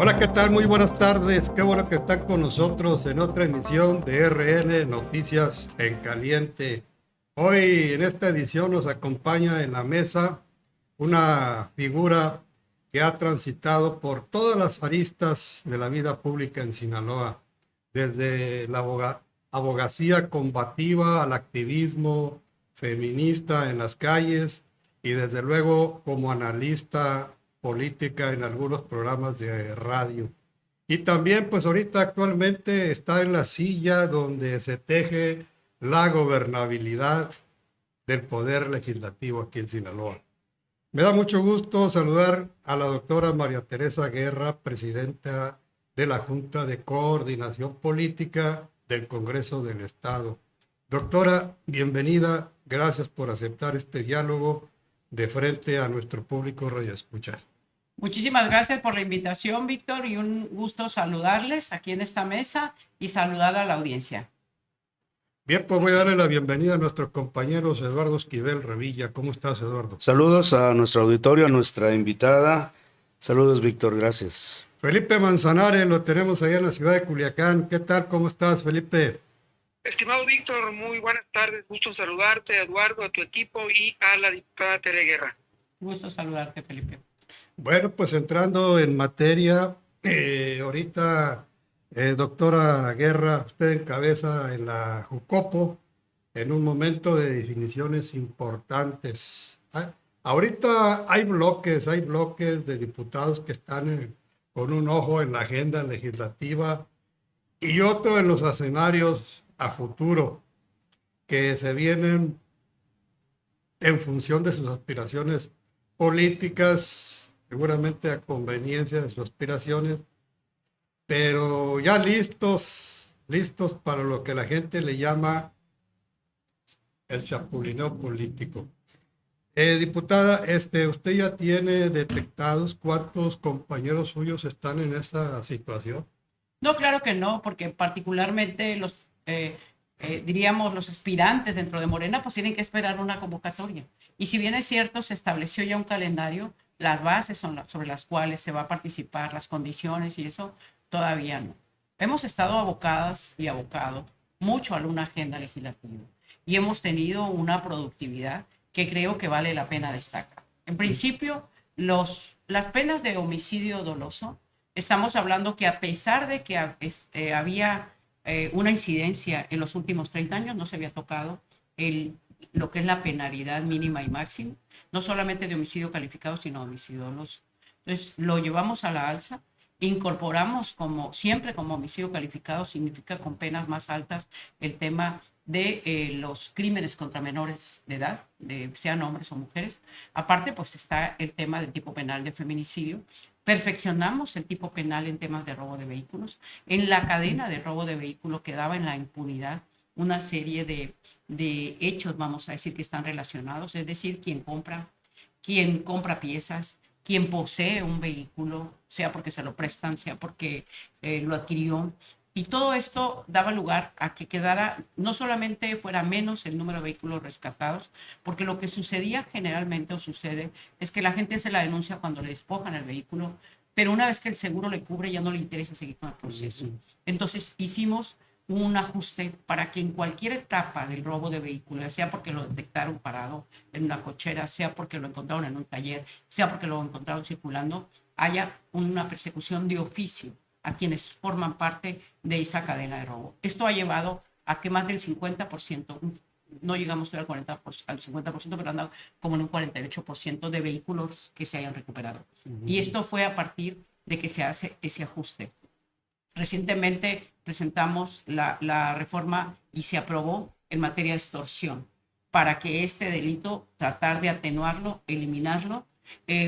Hola, ¿qué tal? Muy buenas tardes. Qué bueno que están con nosotros en otra emisión de RN Noticias en Caliente. Hoy en esta edición nos acompaña en la mesa una figura que ha transitado por todas las aristas de la vida pública en Sinaloa, desde la abogacía combativa al activismo feminista en las calles y desde luego como analista política en algunos programas de radio. Y también pues ahorita actualmente está en la silla donde se teje la gobernabilidad del poder legislativo aquí en Sinaloa. Me da mucho gusto saludar a la doctora María Teresa Guerra, presidenta de la Junta de Coordinación Política del Congreso del Estado. Doctora, bienvenida. Gracias por aceptar este diálogo de frente a nuestro público radioescuchar. Muchísimas gracias por la invitación, Víctor, y un gusto saludarles aquí en esta mesa y saludar a la audiencia. Bien, pues voy a darle la bienvenida a nuestros compañeros Eduardo Esquivel Revilla. ¿Cómo estás, Eduardo? Saludos a nuestro auditorio, a nuestra invitada. Saludos, Víctor, gracias. Felipe Manzanares, lo tenemos allá en la ciudad de Culiacán. ¿Qué tal? ¿Cómo estás, Felipe? Estimado Víctor, muy buenas tardes. Gusto en saludarte, Eduardo, a tu equipo y a la diputada Tere Guerra. Gusto saludarte, Felipe. Bueno, pues entrando en materia, ahorita, doctora Guerra, usted encabeza en la Jucopo en un momento de definiciones importantes. Ahorita hay bloques de diputados que están con un ojo en la agenda legislativa y otro en los escenarios a futuro que se vienen en función de sus aspiraciones políticas, seguramente a conveniencia de sus aspiraciones, pero ya listos para lo que la gente le llama el chapulineo político. Diputada, usted ya tiene detectados cuántos compañeros suyos están en esa situación. No, claro que no, porque particularmente diríamos, los aspirantes dentro de Morena, pues tienen que esperar una convocatoria. Y si bien es cierto, se estableció ya un calendario, las bases sobre las cuales se va a participar, las condiciones y eso, todavía no. Hemos estado abocadas y abocado mucho a una agenda legislativa y hemos tenido una productividad que creo que vale la pena destacar. En principio, las penas de homicidio doloso, estamos hablando que a pesar de que había una incidencia en los últimos 30 años, no se había tocado lo que es la penalidad mínima y máxima, no solamente de homicidio calificado, sino de homicidio doloso. Entonces, lo llevamos a la alza, incorporamos siempre como homicidio calificado, significa con penas más altas el tema de los crímenes contra menores de edad, sean hombres o mujeres. Aparte, pues está el tema del tipo penal de feminicidio. Perfeccionamos el tipo penal en temas de robo de vehículos. En la cadena de robo de vehículos quedaba en la impunidad una serie de hechos, vamos a decir, que están relacionados, es decir, quien compra piezas, quien posee un vehículo, sea porque se lo prestan, sea porque lo adquirió. Y todo esto daba lugar a que quedara, no solamente fuera menos el número de vehículos rescatados, porque lo que sucedía generalmente o sucede es que la gente se la denuncia cuando le despojan el vehículo, pero una vez que el seguro le cubre ya no le interesa seguir con el proceso. Entonces hicimos un ajuste para que en cualquier etapa del robo de vehículo, sea porque lo detectaron parado en una cochera, sea porque lo encontraron en un taller, sea porque lo encontraron circulando, haya una persecución de oficio a quienes forman parte de esa cadena de robo. Esto ha llevado a que más del 50%, no llegamos al 40%, al 50%, pero anda como en un 48% de vehículos que se hayan recuperado. Y esto fue a partir de que se hace ese ajuste. Recientemente presentamos la reforma y se aprobó en materia de extorsión para que este delito, tratar de atenuarlo, eliminarlo.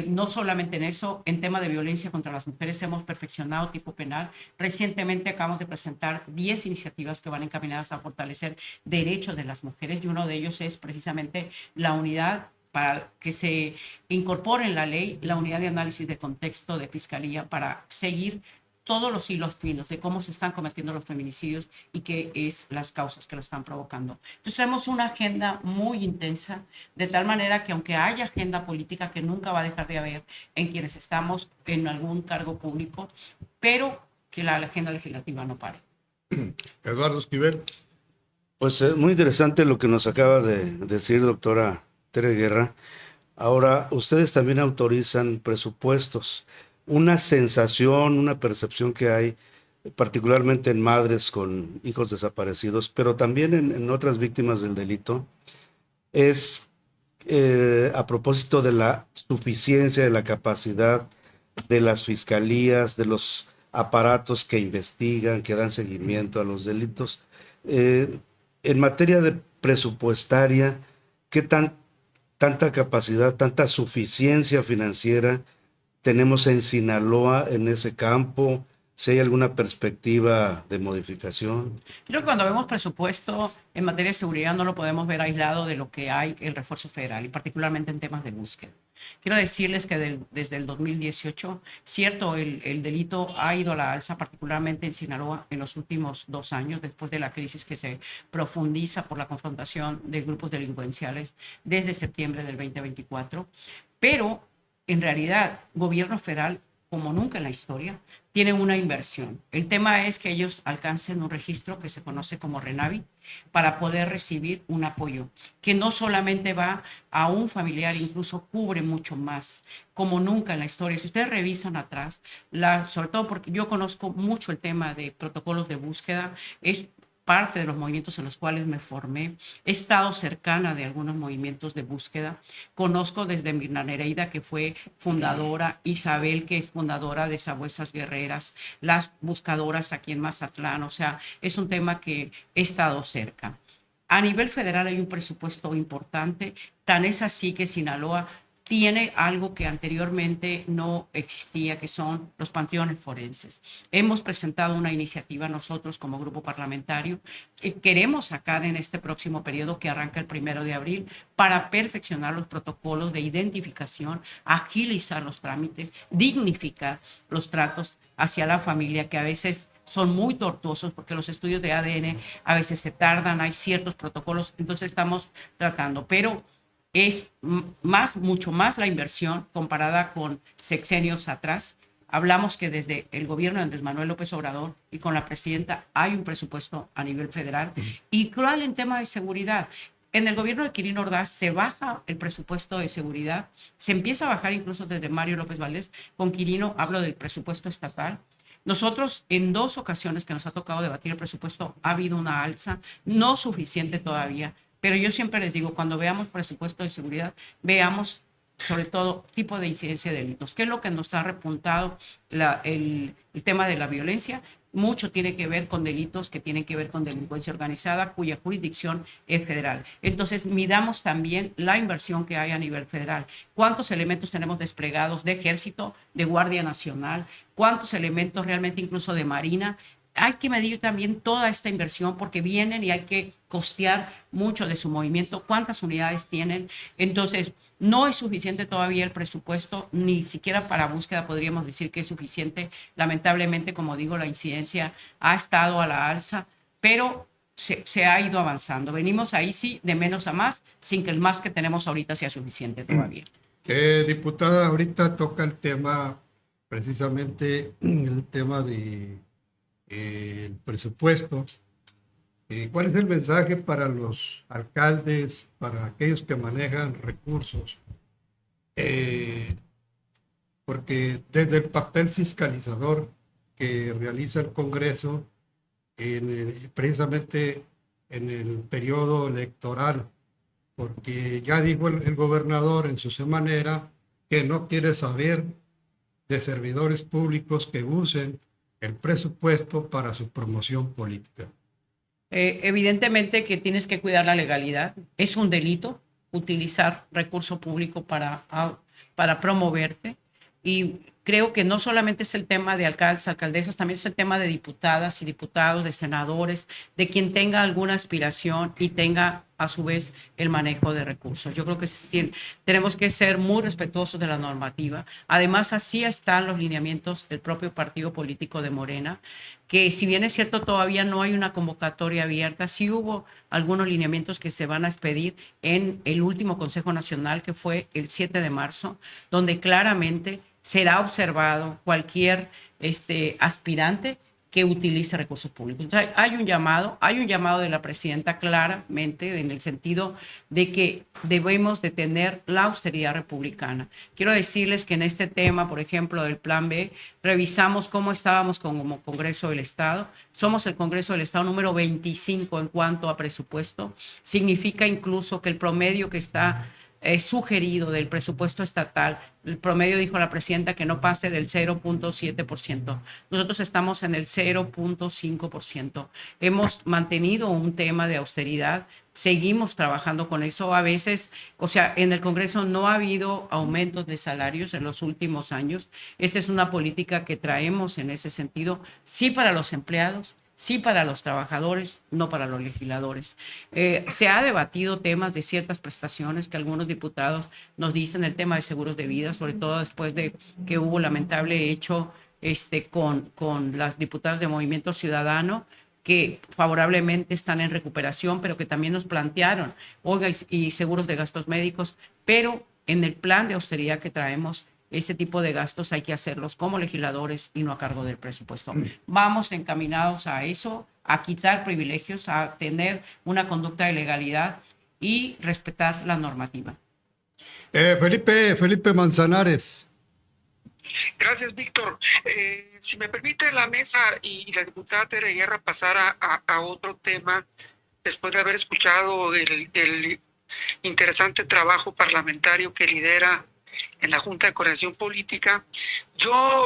No solamente en eso, en tema de violencia contra las mujeres hemos perfeccionado tipo penal. Recientemente acabamos de presentar 10 iniciativas que van encaminadas a fortalecer derechos de las mujeres y uno de ellos es precisamente la unidad para que se incorpore en la ley la unidad de análisis de contexto de Fiscalía para seguir todos los hilos finos de cómo se están cometiendo los feminicidios y qué es las causas que lo están provocando. Entonces tenemos una agenda muy intensa, de tal manera que aunque haya agenda política, que nunca va a dejar de haber en quienes estamos en algún cargo público, pero que la agenda legislativa no pare. Eduardo Esquivel. Pues muy interesante lo que nos acaba de decir doctora Tere Guerra. Ahora, ustedes también autorizan presupuestos. Una sensación, una percepción que hay, particularmente en madres con hijos desaparecidos, pero también en otras víctimas del delito, es a propósito de la suficiencia, de la capacidad de las fiscalías, de los aparatos que investigan, que dan seguimiento a los delitos. En materia de presupuestaria, ¿qué tanta capacidad, tanta suficiencia financiera tenemos en Sinaloa en ese campo? Si hay alguna perspectiva de modificación. Creo que cuando vemos presupuesto en materia de seguridad no lo podemos ver aislado de lo que hay el refuerzo federal y particularmente en temas de búsqueda. Quiero decirles que desde el 2018, cierto, el delito ha ido a la alza, particularmente en Sinaloa, en los últimos 2 años, después de la crisis que se profundiza por la confrontación de grupos delincuenciales desde septiembre del 2024. Pero, en realidad, gobierno federal, como nunca en la historia, tiene una inversión. El tema es que ellos alcancen un registro que se conoce como RENAVI para poder recibir un apoyo, que no solamente va a un familiar, incluso cubre mucho más, como nunca en la historia. Si ustedes revisan atrás, sobre todo porque yo conozco mucho el tema de protocolos de búsqueda, es parte de los movimientos en los cuales me formé. He estado cercana de algunos movimientos de búsqueda. Conozco desde Mirna Nereida, que fue fundadora, Isabel, que es fundadora de Sabuesas Guerreras, las buscadoras aquí en Mazatlán. O sea, es un tema que he estado cerca. A nivel federal hay un presupuesto importante, tan es así que Sinaloa tiene algo que anteriormente no existía, que son los panteones forenses. Hemos presentado una iniciativa nosotros como grupo parlamentario que queremos sacar en este próximo periodo que arranca el 1 de abril para perfeccionar los protocolos de identificación, agilizar los trámites, dignificar los tratos hacia la familia, que a veces son muy tortuosos porque los estudios de ADN a veces se tardan, hay ciertos protocolos, entonces estamos tratando, pero es mucho más la inversión comparada con sexenios atrás. Hablamos que desde el gobierno de Andrés Manuel López Obrador y con la presidenta hay un presupuesto a nivel federal. Y claro, en tema de seguridad, en el gobierno de Quirino Ordaz se baja el presupuesto de seguridad, se empieza a bajar incluso desde Mario López Valdés. Con Quirino hablo del presupuesto estatal. Nosotros en 2 ocasiones que nos ha tocado debatir el presupuesto ha habido una alza, no suficiente todavía. Pero yo siempre les digo, cuando veamos presupuesto de seguridad, veamos sobre todo tipo de incidencia de delitos. ¿Qué es lo que nos ha repuntado el tema de la violencia? Mucho tiene que ver con delitos que tienen que ver con delincuencia organizada, cuya jurisdicción es federal. Entonces, midamos también la inversión que hay a nivel federal. ¿Cuántos elementos tenemos desplegados de Ejército, de Guardia Nacional? ¿Cuántos elementos realmente incluso de Marina? Hay que medir también toda esta inversión porque vienen y hay que costear mucho de su movimiento, cuántas unidades tienen. Entonces, no es suficiente todavía el presupuesto, ni siquiera para búsqueda podríamos decir que es suficiente. Lamentablemente, como digo, la incidencia ha estado a la alza, pero se ha ido avanzando. Venimos ahí sí de menos a más, sin que el más que tenemos ahorita sea suficiente todavía. Diputada, ahorita toca el tema, precisamente el tema de el presupuesto. ¿Cuál es el mensaje para los alcaldes, para aquellos que manejan recursos? Porque desde el papel fiscalizador que realiza el Congreso, precisamente en el periodo electoral, porque ya dijo el gobernador en su semanera que no quiere saber de servidores públicos que usen el presupuesto para su promoción política. Evidentemente que tienes que cuidar la legalidad. Es un delito utilizar recurso público para promoverte. Y creo que no solamente es el tema de alcaldes, alcaldesas, también es el tema de diputadas y diputados, de senadores, de quien tenga alguna aspiración y tenga a su vez el manejo de recursos. Yo creo que tenemos que ser muy respetuosos de la normativa. Además, así están los lineamientos del propio partido político de Morena, que si bien es cierto todavía no hay una convocatoria abierta, sí hubo algunos lineamientos que se van a expedir en el último Consejo Nacional, que fue el 7 de marzo, donde claramente será observado cualquier aspirante que utilice recursos públicos. Entonces, hay un llamado de la presidenta claramente en el sentido de que debemos de tener la austeridad republicana. Quiero decirles que en este tema, por ejemplo, del Plan B, revisamos cómo estábamos como Congreso del Estado. Somos el Congreso del Estado número 25 en cuanto a presupuesto. Significa incluso que el promedio que está sugerido del presupuesto estatal, el promedio, dijo la presidenta, que no pase del 0.7%. Nosotros estamos en el 0.5%. Hemos mantenido un tema de austeridad, seguimos trabajando con eso. A veces, o sea, en el Congreso no ha habido aumentos de salarios en los últimos años. Esta es una política que traemos en ese sentido, sí para los empleados, sí para los trabajadores, no para los legisladores. Se ha debatido temas de ciertas prestaciones que algunos diputados nos dicen, el tema de seguros de vida, sobre todo después de que hubo lamentable hecho con las diputadas de Movimiento Ciudadano, que favorablemente están en recuperación, pero que también nos plantearon, oiga, y seguros de gastos médicos, pero en el plan de austeridad que traemos, ese tipo de gastos hay que hacerlos como legisladores y no a cargo del presupuesto. Vamos encaminados a eso, a quitar privilegios, a tener una conducta de legalidad y respetar la normativa. Felipe Manzanares. Gracias, Víctor. Si me permite la mesa y la diputada Tere Guerra pasar a otro tema, después de haber escuchado el interesante trabajo parlamentario que lidera en la Junta de Coordinación Política, yo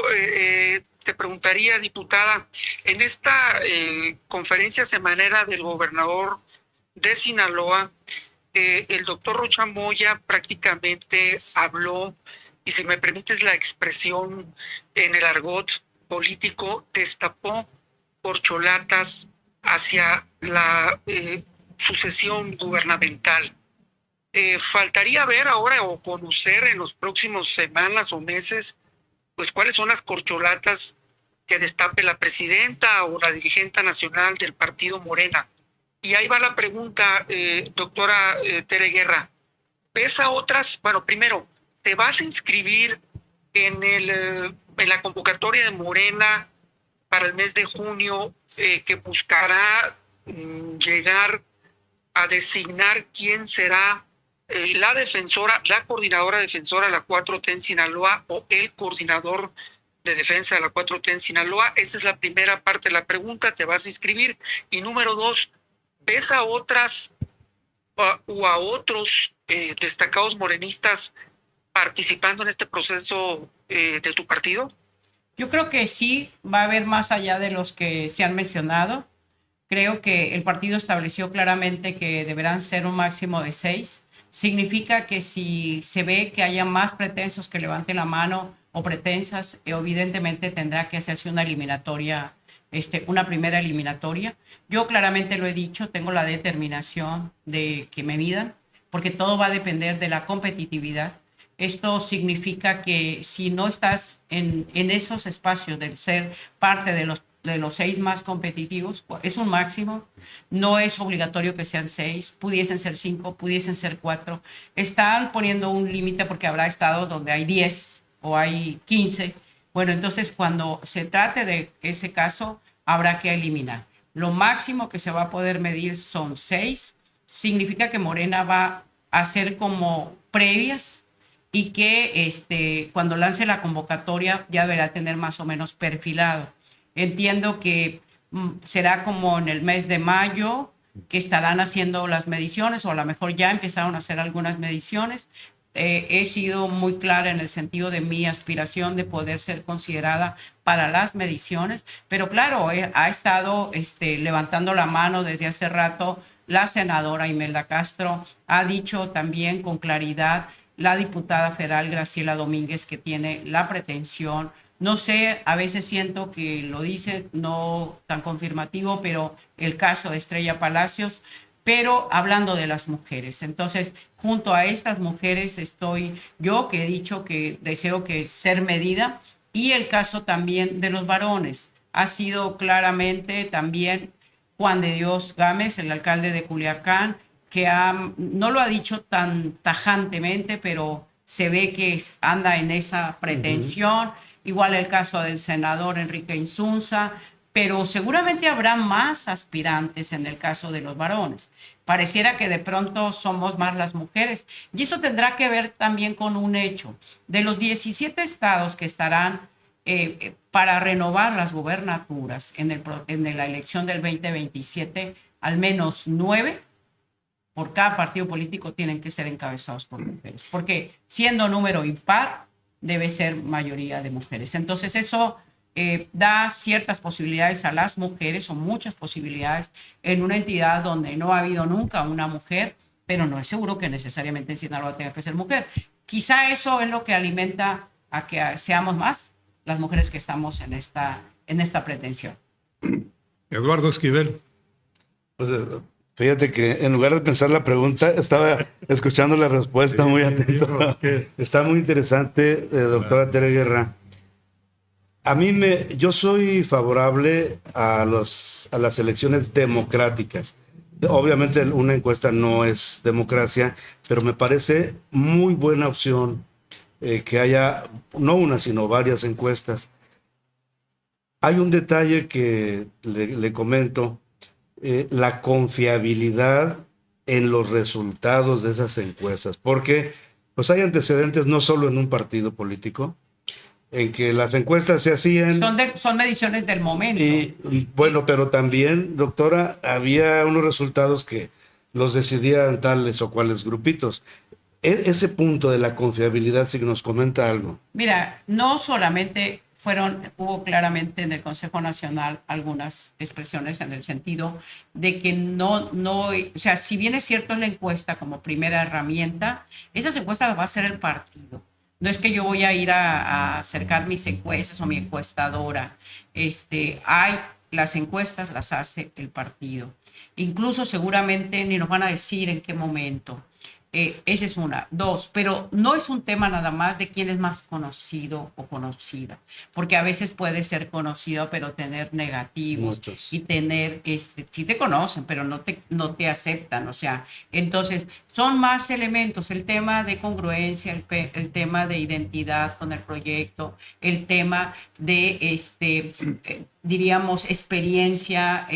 te preguntaría, diputada, en esta conferencia semanera del gobernador de Sinaloa, el doctor Rocha Moya prácticamente habló, y si me permites la expresión en el argot político, destapó corcholatas hacia la sucesión gubernamental. Faltaría ver ahora o conocer en los próximos semanas o meses, pues cuáles son las corcholatas que destape la presidenta o la dirigente nacional del partido Morena. Y ahí va la pregunta, doctora Tere Guerra. ¿Ves a otras? Bueno, primero, ¿te vas a inscribir en la convocatoria de Morena para el mes de junio que buscará llegar a designar quién será la defensora, la coordinadora defensora de la 4T en Sinaloa o el coordinador de defensa de la 4T en Sinaloa? Esa es la primera parte de la pregunta, ¿te vas a inscribir? Y número dos, ¿ves a otras o a otros destacados morenistas participando en este proceso de tu partido? Yo creo que sí, va a haber más allá de los que se han mencionado. Creo que el partido estableció claramente que deberán ser un máximo de 6. Significa que si se ve que haya más pretensos que levanten la mano o pretensas, evidentemente tendrá que hacerse una eliminatoria, una primera eliminatoria. Yo claramente lo he dicho, tengo la determinación de que me midan, porque todo va a depender de la competitividad. Esto significa que si no estás en esos espacios de ser parte de los 6 más competitivos, es un máximo, no es obligatorio que sean 6, pudiesen ser 5, pudiesen ser 4. Están poniendo un límite porque habrá estados donde hay 10 o hay 15. Bueno, entonces cuando se trate de ese caso, habrá que eliminar. Lo máximo que se va a poder medir son 6. Significa que Morena va a hacer como previas y que cuando lance la convocatoria ya deberá tener más o menos perfilado. Entiendo que será como en el mes de mayo que estarán haciendo las mediciones, o a lo mejor ya empezaron a hacer algunas mediciones. He sido muy clara en el sentido de mi aspiración de poder ser considerada para las mediciones, pero claro, ha estado levantando la mano desde hace rato la senadora Imelda Castro, ha dicho también con claridad la diputada federal Graciela Domínguez, que tiene la pretensión, no sé, a veces siento que lo dice no tan confirmativo, pero el caso de Estrella Palacios, pero hablando de las mujeres. Entonces, junto a estas mujeres estoy yo, que he dicho que deseo que ser medida, y el caso también de los varones. Ha sido claramente también Juan de Dios Gámez, el alcalde de Culiacán, que no lo ha dicho tan tajantemente, pero se ve que anda en esa pretensión. Igual el caso del senador Enrique Insunza, pero seguramente habrá más aspirantes en el caso de los varones. Pareciera que de pronto somos más las mujeres. Y eso tendrá que ver también con un hecho. De los 17 estados que estarán para renovar las gubernaturas en la elección del 2027, al menos 9 por cada partido político tienen que ser encabezados por mujeres. Porque siendo número impar, debe ser mayoría de mujeres. Entonces eso da ciertas posibilidades a las mujeres, o muchas posibilidades, en una entidad donde no ha habido nunca una mujer, pero no es seguro que necesariamente en Sinaloa tenga que ser mujer. Quizá eso es lo que alimenta a que seamos más las mujeres que estamos en esta pretensión. Eduardo Esquivel. Pues, fíjate que en lugar de pensar la pregunta, estaba escuchando la respuesta muy atento. Está muy interesante, doctora Tere Guerra. Yo soy favorable a las elecciones democráticas. Obviamente una encuesta no es democracia, pero me parece muy buena opción que haya no una, sino varias encuestas. Hay un detalle que le comento, la confiabilidad en los resultados de esas encuestas, porque pues hay antecedentes no solo en un partido político, en que las encuestas se hacían... Son mediciones del momento. Y bueno, pero también, doctora, había unos resultados que los decidían tales o cuales grupitos. Ese punto de la confiabilidad, si nos comenta algo. Mira, no solamente hubo claramente en el Consejo Nacional algunas expresiones en el sentido de que o sea, si bien es cierto en la encuesta como primera herramienta, esas encuestas las va a hacer el partido. No es que yo voy a ir a acercar mis encuestas o mi encuestadora. Las encuestas las hace el partido. Incluso seguramente ni nos van a decir en qué momento. Esa es una. Dos, pero no es un tema nada más de quién es más conocido o conocida, porque a veces puede ser conocido pero tener negativos. Muchos. Y tener, sí te conocen, pero no te aceptan, o sea, entonces son más elementos, el tema de congruencia, el tema de identidad con el proyecto, el tema de, diríamos, experiencia,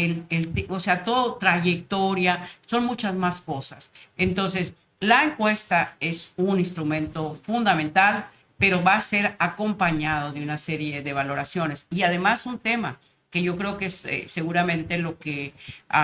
o sea, todo trayectoria, son muchas más cosas. Entonces, la encuesta es un instrumento fundamental, pero va a ser acompañado de una serie de valoraciones. Y además un tema que yo creo que es seguramente lo que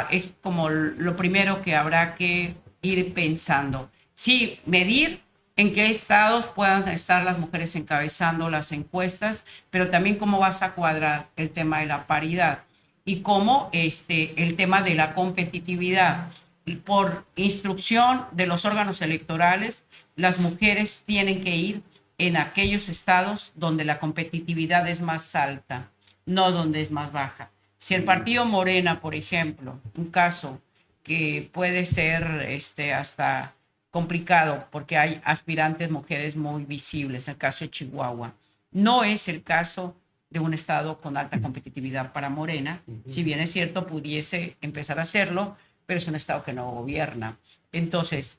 es como lo primero que habrá que ir pensando. Sí, medir en qué estados puedan estar las mujeres encabezando las encuestas, pero también cómo vas a cuadrar el tema de la paridad y cómo el tema de la competitividad. Por instrucción de los órganos electorales, las mujeres tienen que ir en aquellos estados donde la competitividad es más alta, no donde es más baja. Si el partido Morena, por ejemplo, un caso que puede ser hasta complicado porque hay aspirantes mujeres muy visibles, el caso de Chihuahua, no es el caso de un estado con alta competitividad para Morena, si bien es cierto pudiese empezar a hacerlo, pero es un estado que no gobierna. Entonces,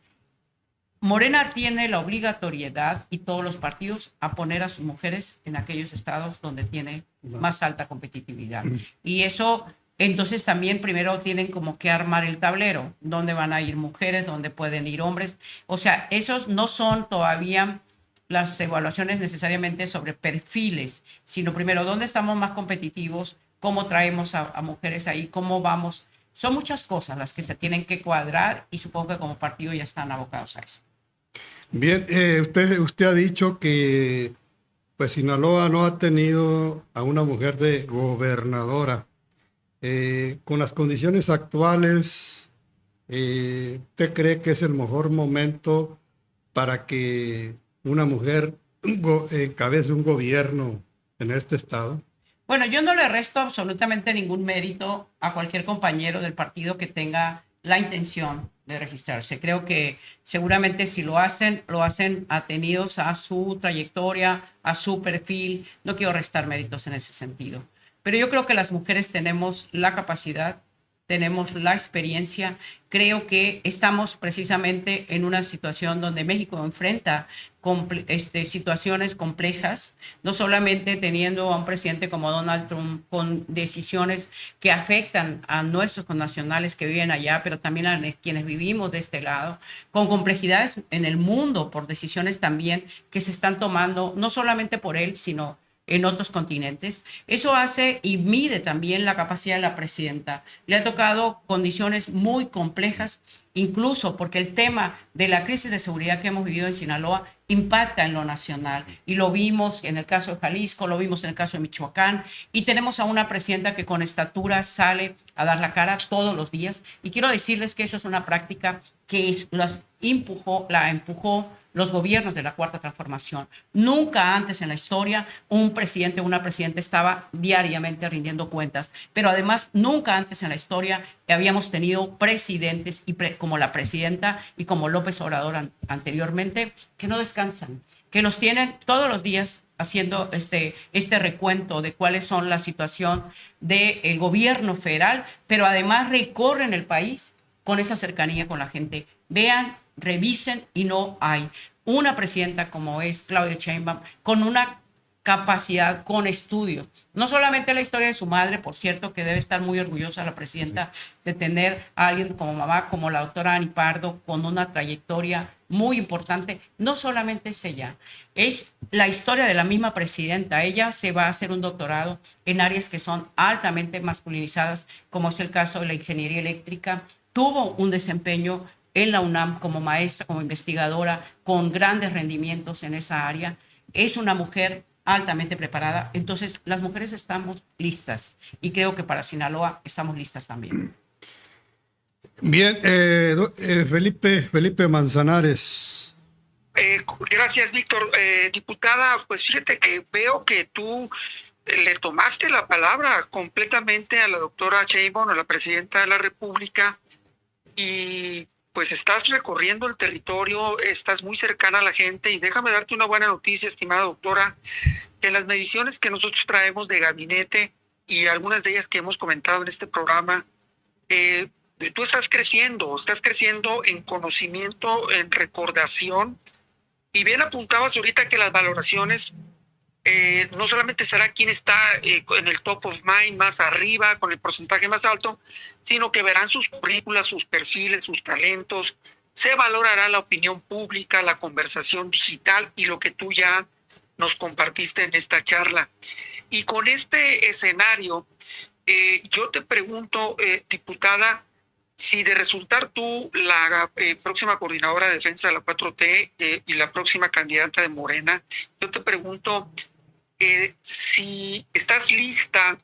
Morena tiene la obligatoriedad y todos los partidos a poner a sus mujeres en aquellos estados donde tiene más alta competitividad. Y eso, entonces también primero tienen como que armar el tablero, dónde van a ir mujeres, dónde pueden ir hombres. O sea, esos no son todavía las evaluaciones necesariamente sobre perfiles, sino primero dónde estamos más competitivos, cómo traemos a mujeres ahí, cómo vamos. Son muchas cosas las que se tienen que cuadrar y supongo que como partido ya están abocados a eso. Bien, usted ha dicho que pues Sinaloa no ha tenido a una mujer de gobernadora. Con las condiciones actuales, ¿usted cree que es el mejor momento para que una mujer encabece un gobierno en este estado? Bueno, yo no le resto absolutamente ningún mérito a cualquier compañero del partido que tenga la intención de registrarse. Creo que seguramente si lo hacen atenidos a su trayectoria, a su perfil. No quiero restar méritos en ese sentido. Pero yo creo que las mujeres tenemos la capacidad, tenemos la experiencia. Creo que estamos precisamente en una situación donde México enfrenta situaciones complejas, no solamente teniendo a un presidente como Donald Trump con decisiones que afectan a nuestros connacionales que viven allá, pero también a quienes vivimos de este lado, con complejidades en el mundo por decisiones también que se están tomando, no solamente por él, sino en otros continentes. Eso hace y mide también la capacidad de la presidenta. Le ha tocado condiciones muy complejas, incluso porque el tema de la crisis de seguridad que hemos vivido en Sinaloa impacta en lo nacional. Y lo vimos en el caso de Jalisco, lo vimos en el caso de Michoacán, y tenemos a una presidenta que con estatura sale a dar la cara todos los días. Y quiero decirles que eso es una práctica que la empujó los gobiernos de la Cuarta Transformación. Nunca antes en la historia un presidente o una presidenta estaba diariamente rindiendo cuentas, pero además nunca antes en la historia habíamos tenido presidentes como la presidenta y como López Obrador anteriormente, que no descansan, que nos tienen todos los días haciendo este recuento de cuáles son la situación del gobierno federal, pero además recorren el país con esa cercanía con la gente. Vean, revisen, y no hay una presidenta como es Claudia Sheinbaum con una capacidad, con estudios. No solamente la historia de su madre, por cierto, que debe estar muy orgullosa la presidenta de tener a alguien como mamá, como la doctora Ani Pardo, con una trayectoria muy importante. No solamente es ella, es la historia de la misma presidenta. Ella se va a hacer un doctorado en áreas que son altamente masculinizadas, como es el caso de la ingeniería eléctrica. Tuvo un desempeño en la UNAM como maestra, como investigadora, con grandes rendimientos en esa área. Es una mujer altamente preparada. Entonces, las mujeres estamos listas, y creo que para Sinaloa estamos listas también. Bien, Felipe Manzanares. Gracias, Víctor. Diputada, pues fíjate que veo que tú le tomaste la palabra completamente a la doctora Sheinbaum, a la presidenta de la República, y pues estás recorriendo el territorio, estás muy cercana a la gente, y déjame darte una buena noticia, estimada doctora, que en las mediciones que nosotros traemos de gabinete y algunas de ellas que hemos comentado en este programa, tú estás creciendo en conocimiento, en recordación, y bien apuntabas ahorita que las valoraciones no solamente será quien está en el top of mind más arriba, con el porcentaje más alto, sino que verán sus currículas, sus perfiles, sus talentos, se valorará la opinión pública, la conversación digital y lo que tú ya nos compartiste en esta charla. Y con este escenario, yo te pregunto, diputada, si de resultar tú la próxima coordinadora de defensa de la 4T y la próxima candidata de Morena, yo te pregunto si estás lista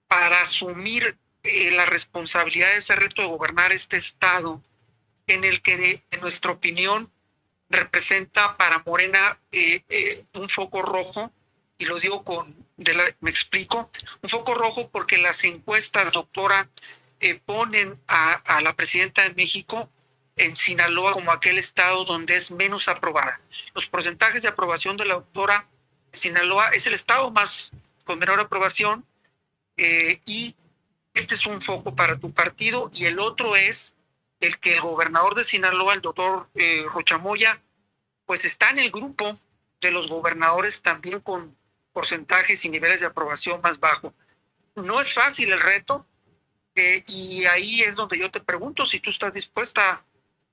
para asumir la responsabilidad de ese reto de gobernar este estado, en el que, en nuestra opinión, representa para Morena un foco rojo, y lo digo me explico, un foco rojo porque las encuestas, doctora, ponen a la presidenta de México en Sinaloa como aquel estado donde es menos aprobada. Los porcentajes de aprobación de la doctora Sinaloa es el estado con menor aprobación, y este es un foco para tu partido, y el otro es el que el gobernador de Sinaloa, el doctor Rochamoya, pues está en el grupo de los gobernadores también con porcentajes y niveles de aprobación más bajos. No es fácil el reto, y ahí es donde yo te pregunto si tú estás dispuesta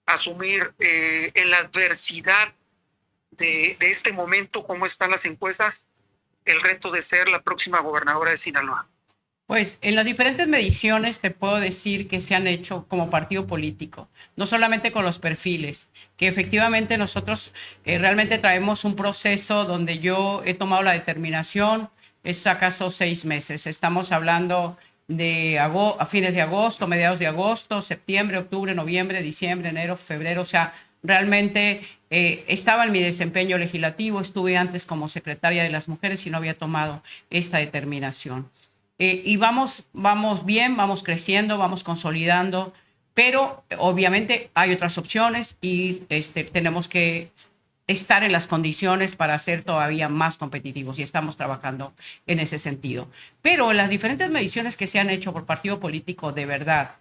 a asumir en la adversidad de este momento, cómo están las encuestas, el reto de ser la próxima gobernadora de Sinaloa. Pues en las diferentes mediciones te puedo decir que se han hecho como partido político, no solamente con los perfiles, que efectivamente nosotros realmente traemos un proceso donde yo he tomado la determinación, es acaso 6 meses, estamos hablando de a fines de agosto, mediados de agosto, septiembre, octubre, noviembre, diciembre, enero, febrero, o sea, realmente estaba en mi desempeño legislativo, estuve antes como secretaria de las mujeres y no había tomado esta determinación. Y vamos bien, vamos creciendo, vamos consolidando, pero obviamente hay otras opciones y tenemos que estar en las condiciones para ser todavía más competitivos y estamos trabajando en ese sentido. Pero en las diferentes mediciones que se han hecho por partido político, de verdad,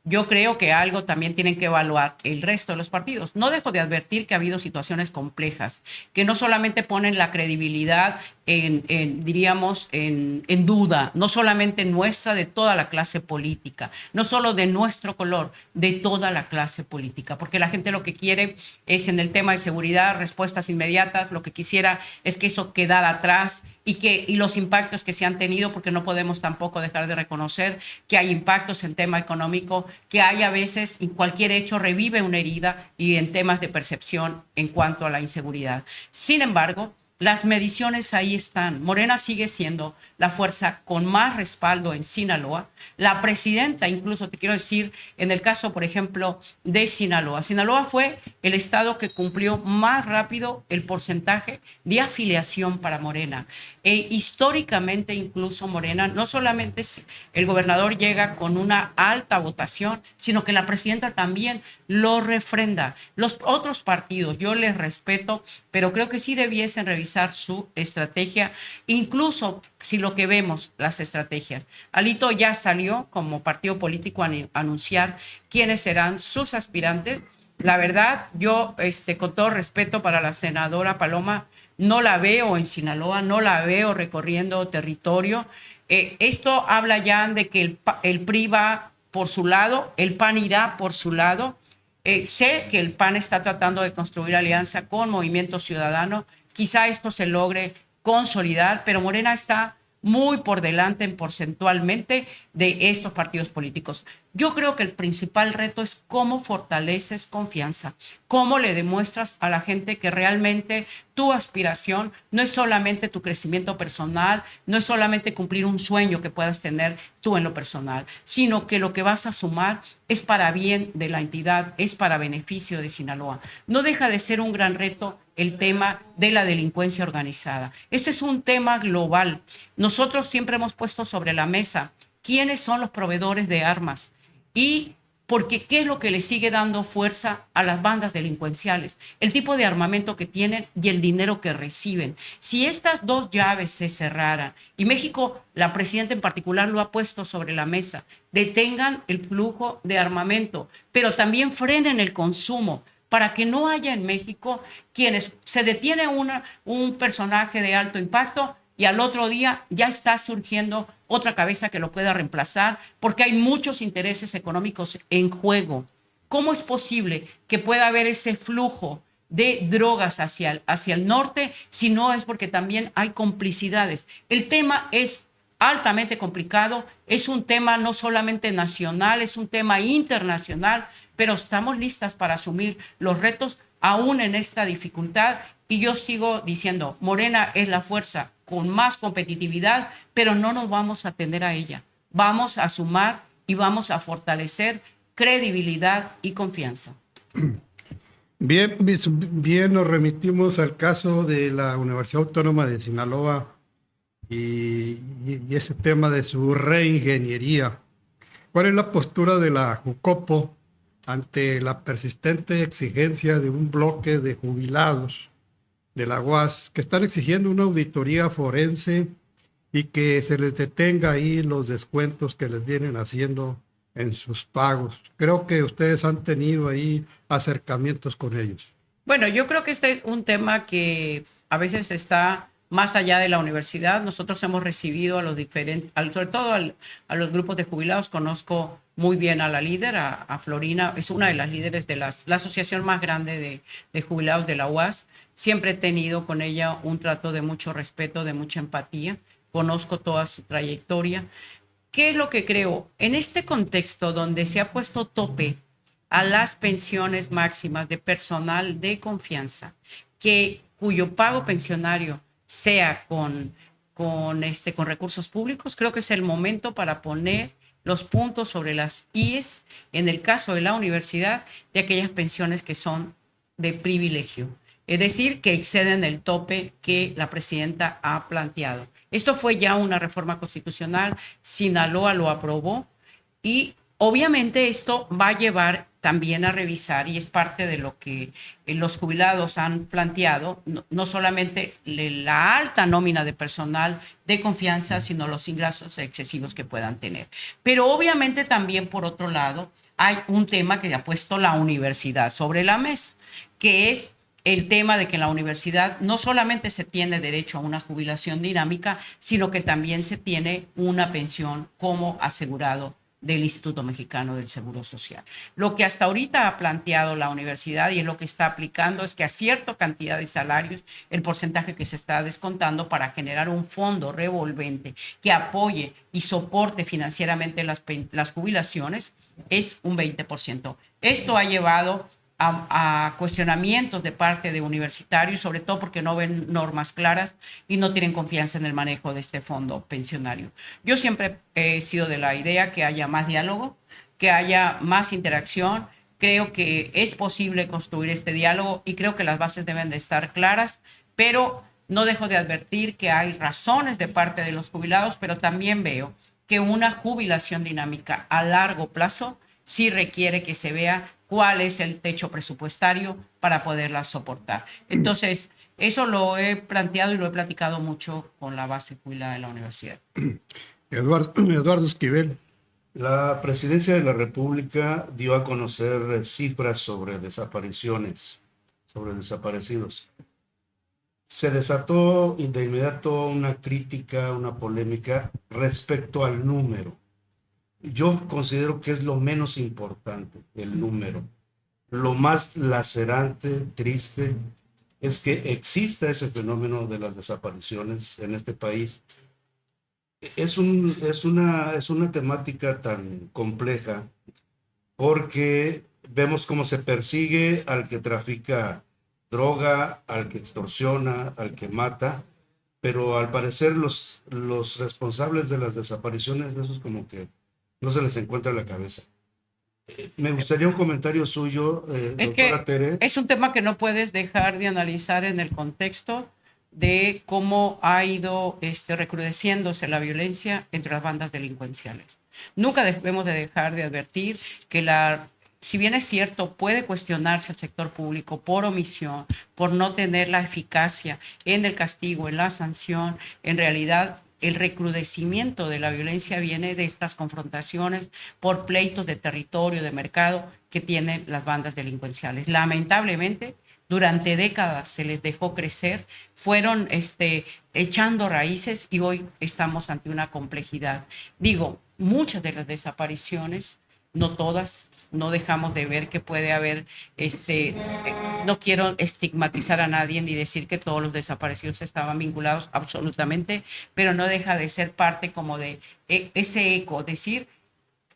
yo creo que algo también tienen que evaluar el resto de los partidos. No dejo de advertir que ha habido situaciones complejas, que no solamente ponen la credibilidad diríamos, en duda, no solamente nuestra, de toda la clase política, no solo de nuestro color, de toda la clase política, porque la gente lo que quiere es, en el tema de seguridad, respuestas inmediatas, lo que quisiera es que eso quedara atrás y los impactos que se han tenido, porque no podemos tampoco dejar de reconocer que hay impactos en tema económico, que hay a veces, en cualquier hecho revive una herida y en temas de percepción en cuanto a la inseguridad. Sin embargo, las mediciones ahí están. Morena sigue siendo la fuerza con más respaldo en Sinaloa. La presidenta, incluso te quiero decir, en el caso, por ejemplo, de Sinaloa. Sinaloa fue el estado que cumplió más rápido el porcentaje de afiliación para Morena. Históricamente, incluso Morena, no solamente el gobernador llega con una alta votación, sino que la presidenta también lo refrenda. Los otros partidos, yo les respeto, pero creo que sí debiesen revisar su estrategia, incluso si lo que vemos, las estrategias. Alito ya salió como partido político a anunciar quiénes serán sus aspirantes. La verdad, yo, con todo respeto para la senadora Paloma, no la veo en Sinaloa, no la veo recorriendo territorio. Esto habla ya de que el PRI va por su lado, el PAN irá por su lado. Sé que el PAN está tratando de construir alianza con Movimiento Ciudadano. Quizá esto se logre consolidar, pero Morena está muy por delante porcentualmente de estos partidos políticos. Yo creo que el principal reto es cómo fortaleces confianza, cómo le demuestras a la gente que realmente tu aspiración no es solamente tu crecimiento personal, no es solamente cumplir un sueño que puedas tener tú en lo personal, sino que lo que vas a sumar es para bien de la entidad, es para beneficio de Sinaloa. No deja de ser un gran reto el tema de la delincuencia organizada. Este es un tema global. Nosotros siempre hemos puesto sobre la mesa quiénes son los proveedores de armas y porque qué es lo que le sigue dando fuerza a las bandas delincuenciales, el tipo de armamento que tienen y el dinero que reciben. Si estas dos llaves se cerraran, y México, la presidenta en particular lo ha puesto sobre la mesa, detengan el flujo de armamento, pero también frenen el consumo, para que no haya en México quienes se detiene un personaje de alto impacto y al otro día ya está surgiendo otra cabeza que lo pueda reemplazar, porque hay muchos intereses económicos en juego. ¿Cómo es posible que pueda haber ese flujo de drogas hacia el norte si no es porque también hay complicidades? El tema es altamente complicado, es un tema no solamente nacional, es un tema internacional, pero estamos listas para asumir los retos aún en esta dificultad. Y yo sigo diciendo, Morena es la fuerza con más competitividad, pero no nos vamos a atender a ella. Vamos a sumar y vamos a fortalecer credibilidad y confianza. Bien, nos remitimos al caso de la Universidad Autónoma de Sinaloa y ese tema de su reingeniería. ¿Cuál es la postura de la Jucopo ante la persistente exigencia de un bloque de jubilados de la UAS que están exigiendo una auditoría forense y que se les detenga ahí los descuentos que les vienen haciendo en sus pagos? Creo que ustedes han tenido ahí acercamientos con ellos. Bueno, yo creo que este es un tema que a veces está más allá de la universidad. Nosotros hemos recibido a los diferentes, sobre todo a los grupos de jubilados. Conozco muy bien a la líder, a Florina, es una de las líderes de la asociación más grande de jubilados de la UAS. Siempre he tenido con ella un trato de mucho respeto, de mucha empatía. Conozco toda su trayectoria. ¿Qué es lo que creo? En este contexto donde se ha puesto tope a las pensiones máximas de personal de confianza, cuyo pago pensionario sea con recursos públicos, creo que es el momento para poner los puntos sobre las IES, en el caso de la universidad, de aquellas pensiones que son de privilegio, es decir, que exceden el tope que la presidenta ha planteado. Esto fue ya una reforma constitucional, Sinaloa lo aprobó y obviamente esto va a llevar también a revisar, y es parte de lo que los jubilados han planteado, no solamente la alta nómina de personal de confianza, sino los ingresos excesivos que puedan tener. Pero obviamente también, por otro lado, hay un tema que ha puesto la universidad sobre la mesa, que es el tema de que en la universidad no solamente se tiene derecho a una jubilación dinámica, sino que también se tiene una pensión como asegurado del Instituto Mexicano del Seguro Social. Lo que hasta ahorita ha planteado la universidad y es lo que está aplicando es que a cierta cantidad de salarios, el porcentaje que se está descontando para generar un fondo revolvente que apoye y soporte financieramente las jubilaciones es un 20%. Esto ha llevado a cuestionamientos de parte de universitarios, sobre todo porque no ven normas claras y no tienen confianza en el manejo de este fondo pensionario. Yo siempre he sido de la idea que haya más diálogo, que haya más interacción. Creo que es posible construir este diálogo y creo que las bases deben de estar claras, pero no dejo de advertir que hay razones de parte de los jubilados, pero también veo que una jubilación dinámica a largo plazo sí requiere que se vea cuál es el techo presupuestario para poderla soportar. Entonces, eso lo he planteado y lo he platicado mucho con la base jubilada de la universidad. Eduardo Esquivel. La Presidencia de la República dio a conocer cifras sobre desapariciones, sobre desaparecidos. Se desató de inmediato una crítica, una polémica respecto al número. Yo considero que es lo menos importante, el número. Lo más lacerante, triste, es que exista ese fenómeno de las desapariciones en este país. Es una temática tan compleja porque vemos cómo se persigue al que trafica droga, al que extorsiona, al que mata, pero al parecer los responsables de las desapariciones, esos como que no se les encuentra la cabeza. Me gustaría un comentario suyo, doctora Tere. Es un tema que no puedes dejar de analizar en el contexto de cómo ha ido recrudeciéndose la violencia entre las bandas delincuenciales. Nunca debemos de dejar de advertir que si bien es cierto, puede cuestionarse el sector público por omisión, por no tener la eficacia en el castigo, en la sanción, en realidad el recrudecimiento de la violencia viene de estas confrontaciones por pleitos de territorio, de mercado que tienen las bandas delincuenciales. Lamentablemente, durante décadas se les dejó crecer, fueron echando raíces y hoy estamos ante una complejidad. Digo, muchas de las desapariciones, no todas, no dejamos de ver que puede haber, no quiero estigmatizar a nadie ni decir que todos los desaparecidos estaban vinculados absolutamente, pero no deja de ser parte como de ese eco, decir,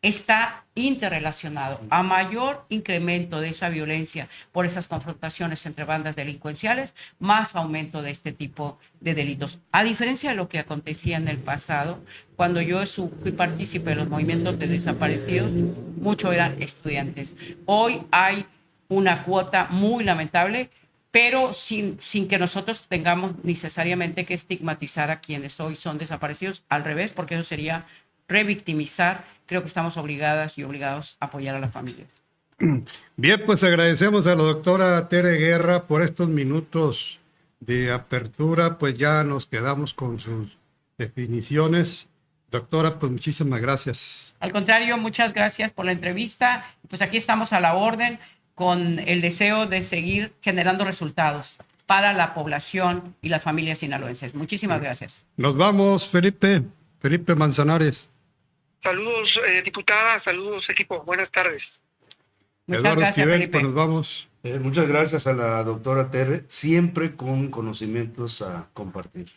está interrelacionado. A mayor incremento de esa violencia por esas confrontaciones entre bandas delincuenciales, más aumento de este tipo de delitos. A diferencia de lo que acontecía en el pasado, cuando yo fui partícipe de los movimientos de desaparecidos, muchos eran estudiantes. Hoy hay una cuota muy lamentable, pero sin que nosotros tengamos necesariamente que estigmatizar a quienes hoy son desaparecidos, al revés, porque eso sería revictimizar. Creo que estamos obligadas y obligados a apoyar a las familias. Bien, pues agradecemos a la doctora Tere Guerra por estos minutos de apertura, pues ya nos quedamos con sus definiciones. Doctora, pues muchísimas gracias. Al contrario, muchas gracias por la entrevista. Pues aquí estamos a la orden con el deseo de seguir generando resultados para la población y las familias sinaloenses. Muchísimas gracias. Nos vamos, Felipe Manzanares. Saludos, diputada, saludos, equipo. Buenas tardes. Muchas Eduardo gracias, Esquivel, Felipe. pues nos vamos. Muchas gracias a la doctora Tere, siempre con conocimientos a compartir.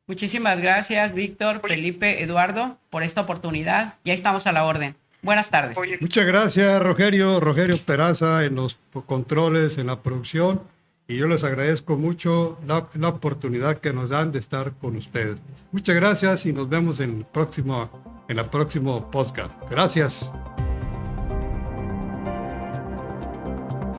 Muchísimas gracias, Víctor, Felipe, Eduardo, por esta oportunidad. Ya estamos a la orden. Buenas tardes. Oye, Muchas gracias, Rogerio Peraza en los controles, en la producción. Y yo les agradezco mucho la oportunidad que nos dan de estar con ustedes. Muchas gracias y nos vemos en el próximo podcast. Gracias.